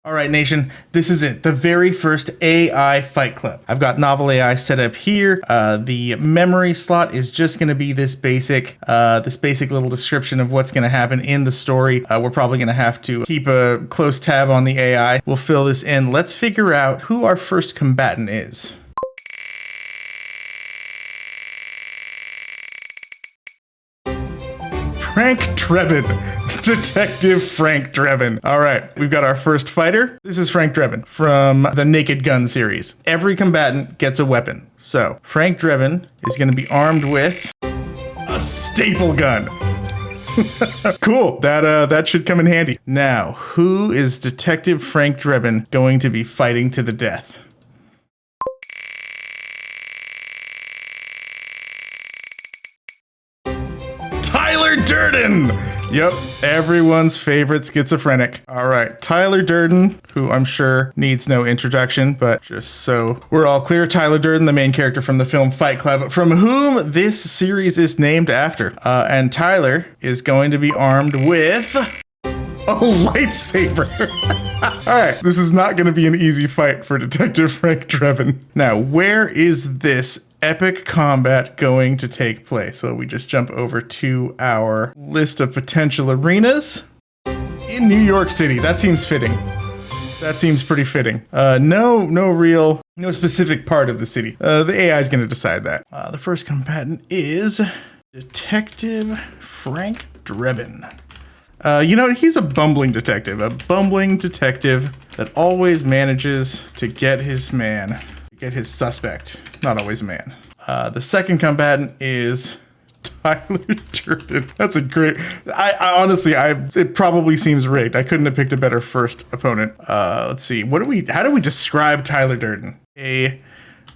All right, Nation, this is it. The very first AI Fight Club. I've got NovelAI set up here. The memory slot is just going to be this basic little description of what's going to happen in the story. We're probably going to have to keep a close tab on the AI. We'll fill this in. Let's figure out who our first combatant is. Frank Drebin. Detective Frank Drebin. All right, we've got our first fighter. This is Frank Drebin from the Naked Gun series. Every combatant gets a weapon. So Frank Drebin is going to be armed with a staple gun. Cool. That should come in handy. Now, who is Detective Frank Drebin going to be fighting to the death? Durden! Yep, everyone's favorite schizophrenic. All right, Tyler Durden, who I'm sure needs no introduction, but just so we're all clear, Tyler Durden, the main character from the film Fight Club, from whom this series is named after. And Tyler is going to be armed with a lightsaber. All right, this is not going to be an easy fight for Detective Frank Drebin. Now, where is this epic combat going to take place? So we just jump over to our list of potential arenas in New York City. That seems fitting. That seems pretty fitting. No specific part of the city. The AI is going to decide that. The first combatant is Detective Frank Drebin. He's a bumbling detective that always manages to get his suspect. Not always a man. The second combatant is Tyler Durden. That's a great, I honestly, it probably seems rigged. I couldn't have picked a better first opponent. Let's see, how do we describe Tyler Durden? A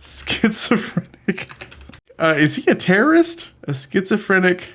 schizophrenic, is he a terrorist? A schizophrenic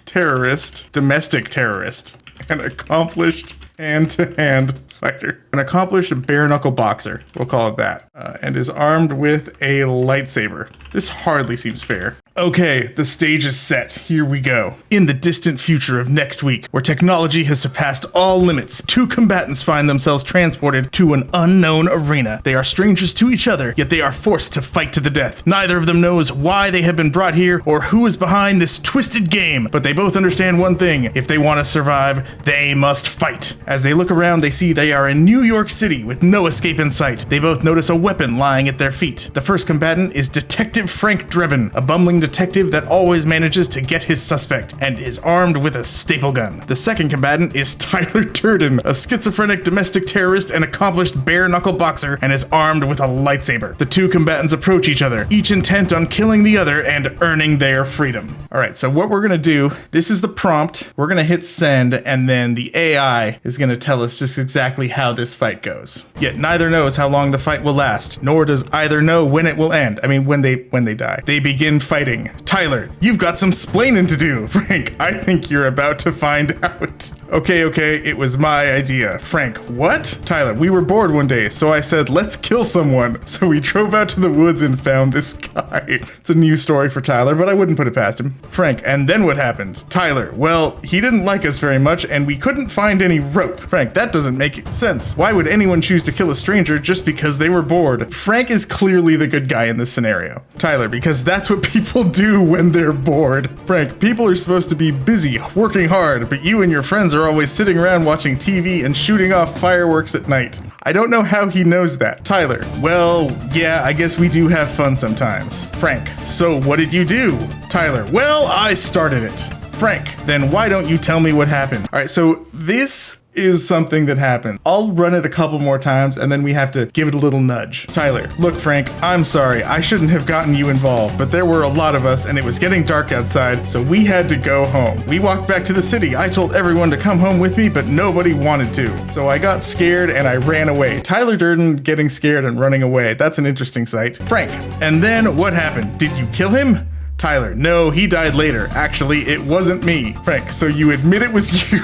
terrorist, domestic terrorist, an accomplished hand-to-hand fighter. An accomplished bare-knuckle boxer, we'll call it that, and is armed with a lightsaber. This hardly seems fair. Okay, the stage is set. Here we go. In the distant future of next week, where technology has surpassed all limits, two combatants find themselves transported to an unknown arena. They are strangers to each other, yet they are forced to fight to the death. Neither of them knows why they have been brought here or who is behind this twisted game, but they both understand one thing. If they want to survive, they must fight. As they look around, they see they are in New York City with no escape in sight. They both notice a weapon lying at their feet. The first combatant is Detective Frank Drebin, a bumbling detective that always manages to get his suspect and is armed with a staple gun. The second combatant is Tyler Durden, a schizophrenic domestic terrorist and accomplished bare-knuckle boxer, and is armed with a lightsaber. The two combatants approach each other, each intent on killing the other and earning their freedom. All right, so what we're gonna do, this is the prompt. We're gonna hit send, and then the AI is gonna tell us just exactly how this fight goes. Yet neither knows how long the fight will last, nor does either know when it will end. I mean, when they die. They begin fighting. Tyler, you've got some splaining to do. Frank, I think you're about to find out. Okay, it was my idea. Frank, what? Tyler, we were bored one day, so I said, let's kill someone. So we drove out to the woods and found this guy. It's a new story for Tyler, but I wouldn't put it past him. Frank, and then what happened? Tyler, well, he didn't like us very much, and we couldn't find any rope. Frank, that doesn't make sense. Why would anyone choose to kill a stranger just because they were bored? Frank is clearly the good guy in this scenario. Tyler, because that's what people do when they're bored. Frank, people are supposed to be busy, working hard, but you and your friends are always sitting around watching TV and shooting off fireworks at night. I don't know how he knows that. Tyler, well, yeah, I guess we do have fun sometimes. Frank, so what did you do? Tyler, well, I started it. Frank, then why don't you tell me what happened? All right, so this is something that happened. I'll run it a couple more times and then we have to give it a little nudge. Tyler, look, Frank, I'm sorry. I shouldn't have gotten you involved, but there were a lot of us and it was getting dark outside, so we had to go home. We walked back to the city. I told everyone to come home with me, but nobody wanted to. So I got scared and I ran away. Tyler Durden getting scared and running away. That's an interesting sight. Frank, and then what happened? Did you kill him? Tyler, no, he died later. Actually, it wasn't me. Frank, so you admit it was you?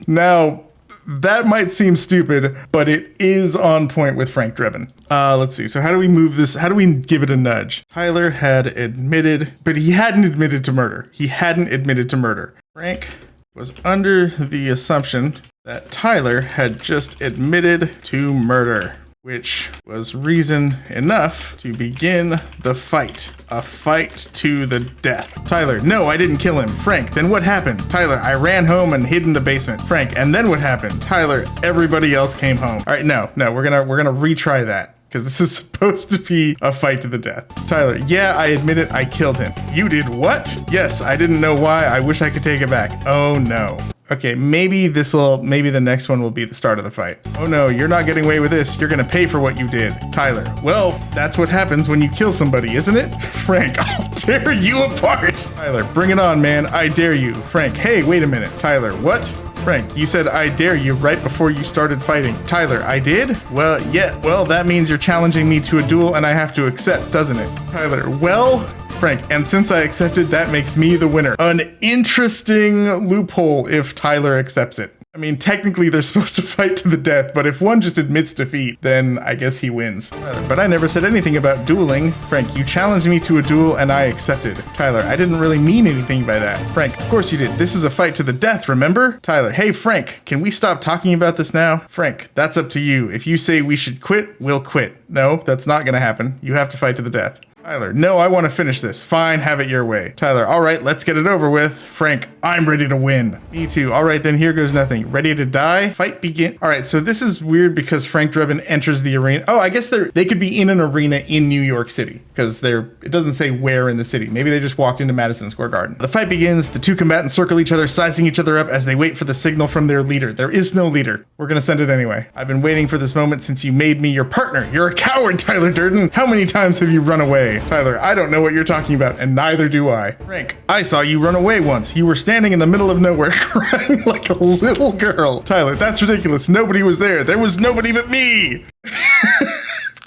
Now, that might seem stupid, but it is on point with Frank Drebin. Let's see, so how do we move this? How do we give it a nudge? Tyler had admitted, but he hadn't admitted to murder. Frank, was under the assumption that Tyler had just admitted to murder, which was reason enough to begin the fight. A fight to the death. Tyler, no, I didn't kill him. Frank, then what happened? Tyler, I ran home and hid in the basement. Frank, and then what happened? Tyler, everybody else came home. All right, no, we're gonna retry that, because this is supposed to be a fight to the death. Tyler, yeah, I admit it, I killed him. You did what? Yes, I didn't know why. I wish I could take it back. Oh no. Okay, maybe the next one will be the start of the fight. Oh no, you're not getting away with this. You're gonna pay for what you did. Tyler, well, that's what happens when you kill somebody, isn't it? Frank, I'll tear you apart. Tyler, bring it on, man. I dare you. Frank, hey, wait a minute. Tyler, what? Frank, you said I dare you right before you started fighting. Tyler, I did? Well, yeah, well, that means you're challenging me to a duel and I have to accept, doesn't it? Tyler, well... Frank, and since I accepted, that makes me the winner. An interesting loophole if Tyler accepts it. I mean, technically they're supposed to fight to the death, but if one just admits defeat, then I guess he wins. Tyler, but I never said anything about dueling. Frank, you challenged me to a duel and I accepted. Tyler, I didn't really mean anything by that. Frank, of course you did. This is a fight to the death, remember? Tyler, hey Frank, can we stop talking about this now? Frank, that's up to you. If you say we should quit, we'll quit. No, that's not gonna happen. You have to fight to the death. Tyler, no, I want to finish this. Fine, have it your way. Tyler, all right, let's get it over with. Frank, I'm ready to win. Me too. All right, then here goes nothing. Ready to die? Fight begin. All right, so this is weird because Frank Drebin enters the arena. Oh, I guess they could be in an arena in New York City because it doesn't say where in the city. Maybe they just walked into Madison Square Garden. The fight begins. The two combatants circle each other, sizing each other up as they wait for the signal from their leader. There is no leader. We're going to send it anyway. I've been waiting for this moment since you made me your partner. You're a coward, Tyler Durden. How many times have you run away? Tyler, I don't know what you're talking about, and neither do I. Frank, I saw you run away once. You were standing in the middle of nowhere crying like a little girl. Tyler, that's ridiculous. Nobody was there. There was nobody but me.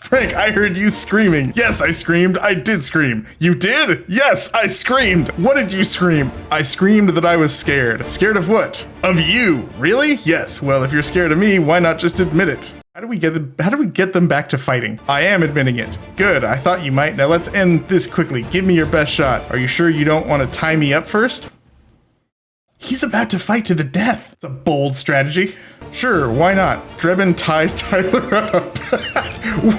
Frank, I heard you screaming. Yes, I screamed. I did scream. You did? Yes, I screamed. What did you scream? I screamed that I was scared. Scared of what? Of you. Really? Yes. Well, if you're scared of me, why not just admit it? How do we get them back to fighting? I am admitting it. Good. I thought you might. Now let's end this quickly. Give me your best shot. Are you sure you don't want to tie me up first? He's about to fight to the death. It's a bold strategy. Sure, why not? Drebin ties Tyler up.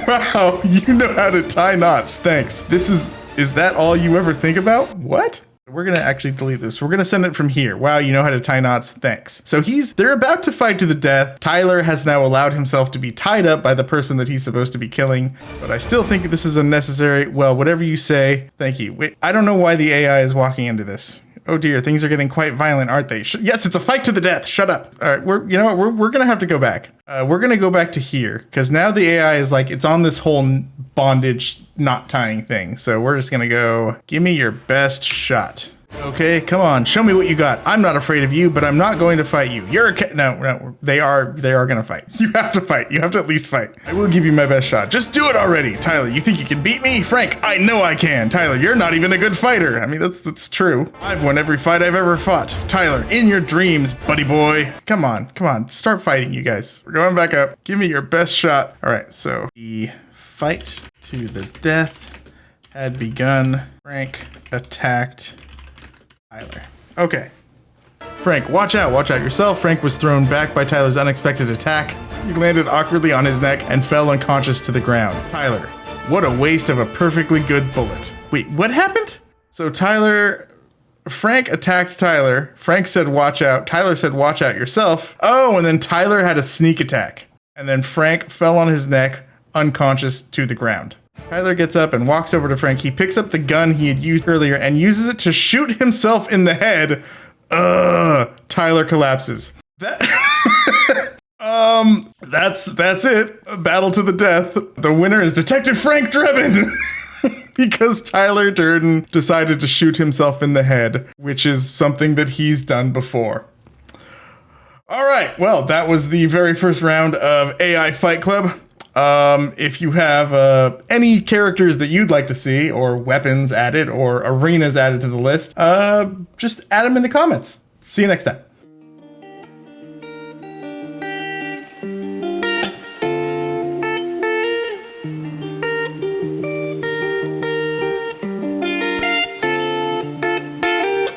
Wow, you know how to tie knots. Thanks. Is that all you ever think about? What? We're gonna actually delete this. We're gonna send it from here. Wow, you know how to tie knots. Thanks. So they're about to fight to the death. Tyler has now allowed himself to be tied up by the person that he's supposed to be killing, but I still think this is unnecessary. Well, whatever you say. Thank you. Wait, I don't know why the AI is walking into this. Oh dear, things are getting quite violent, aren't they? Yes, it's a fight to the death. Shut up. All right, we're gonna have to go back. We're gonna go back to here because now the AI is like it's on this whole bondage knot tying thing. So we're just gonna go. Give me your best shot. Okay, come on, show me what you got. I'm not afraid of you, but I'm not going to fight you. You're a no, they are gonna fight. You have to fight. You have to at least fight. I will give you my best shot. Just do it already. Tyler, you think you can beat me? Frank, I know I can. Tyler, you're not even a good fighter. I mean, that's true. I've won every fight I've ever fought. Tyler, in your dreams, buddy boy. Come on, start fighting, you guys. We're going back up. Give me your best shot. All right, so the fight to the death had begun. Frank attacked Tyler. Okay. Frank, watch out yourself. Frank was thrown back by Tyler's unexpected attack. He landed awkwardly on his neck and fell unconscious to the ground. Tyler, what a waste of a perfectly good bullet. Wait, what happened? So Frank attacked Tyler. Frank said, watch out. Tyler said, watch out yourself. Oh, and then Tyler had a sneak attack. And then Frank fell on his neck, unconscious to the ground. Tyler gets up and walks over to Frank. He picks up the gun he had used earlier and uses it to shoot himself in the head. Tyler collapses. That's it. A battle to the death. The winner is Detective Frank Drebin. Because Tyler Durden decided to shoot himself in the head, which is something that he's done before. All right, well, that was the very first round of AI Fight Club. If you have any characters that you'd like to see, or weapons added, or arenas added to the list, just add them in the comments. See you next time.